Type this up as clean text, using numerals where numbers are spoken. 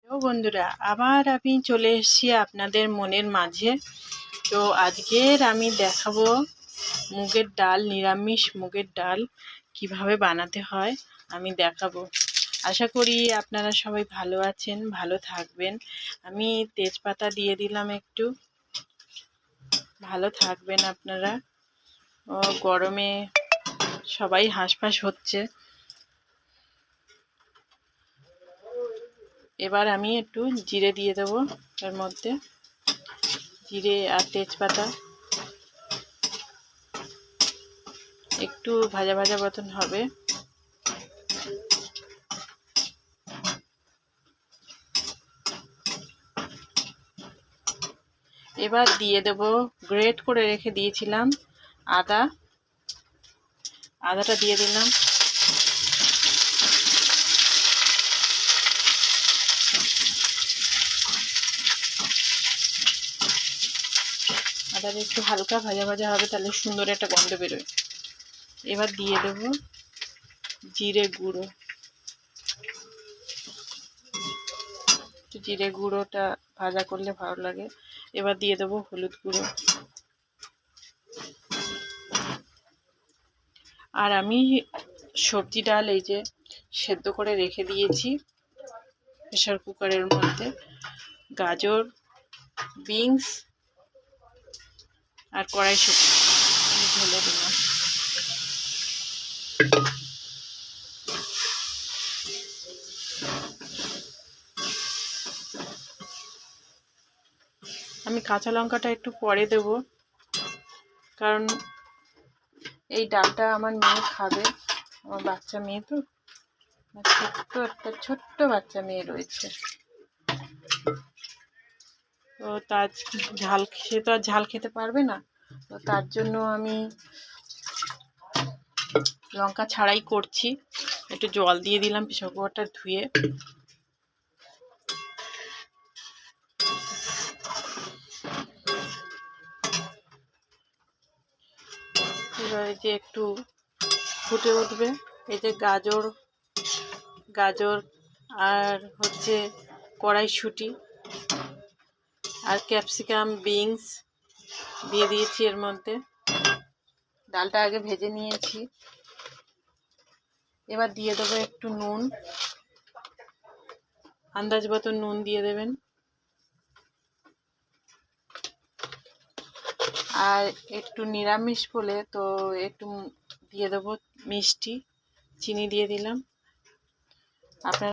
তো বন্ধুরা, আবার আমি চলে এসেছি আপনাদের মনের মাঝে। তো আজকের আমি দেখাবো মুগের ডাল, নিরামিষ মুগের ডাল কিভাবে বানাতে হয় আমি দেখাবো। আশা করি আপনারা সবাই ভালো আছেন, ভালো থাকবেন। আমি তেজপাতা দিয়ে দিলাম একটু, ভালো থাকবেন আপনারা। গরমে সবাই হাঁসফাঁস হচ্ছে। এবার আমি একটু জিরে দিয়ে দেবো এর মধ্যে, জিরে আর তেজপাতা একটু ভাজা ভাজা মতন হবে। এবার দিয়ে দেব গ্রেট করে রেখে দিয়েছিলাম আদাটা দিয়ে দিলাম। আদাটা একটু হালকা ভাজা ভাজা হবে, তাহলে সুন্দর একটা গন্ধ বেরোয়। এবার দিয়ে দেব জিরে গুঁড়ো, জিরে গুঁড়োটা ভাজা করলে ভালো লাগে। এবার দিয়ে দেব হলুদ গুঁড়ো। আর আমি সবজি ডাল এই যে সেদ্ধ করে রেখে দিয়েছি প্রেসার কুকারের মধ্যে, গাজর, বিনস আর কড়াইশুঁটি আমি ঢেলে দিলাম। আমি কাঁচা লঙ্কাটা একটু পরে দেব, কারণ এই ডালটা আমার মেয়ে খাবে, আমার বাচ্চা মেয়ে তো, একটা ছোট্ট বাচ্চা মেয়ে রয়েছে। তো তার ঝাল, সে তো আর ঝাল খেতে পারবে না, তো তার জন্য আমি লঙ্কা ছাড়াই করছি। একটু জল দিয়ে দিলাম প্রেসার কুকারটা ধুয়ে। এবার যে একটু ফুটে উঠবে, এই যে গাজর আর হচ্ছে কড়াইশুঁটি আর ক্যাপসিকাম, বিনস দিয়ে দিয়েছি এর মধ্যে। ডালটা আগে ভেজে নিয়েছি। এবার দিয়ে দেবো একটু নুন, আন্দাজ মতো নুন দিয়ে দেবেন। আর একটু নিরামিষ বলে তো একটু দিয়ে দেবো মিষ্টি, চিনি দিয়ে দিলাম। আপনারা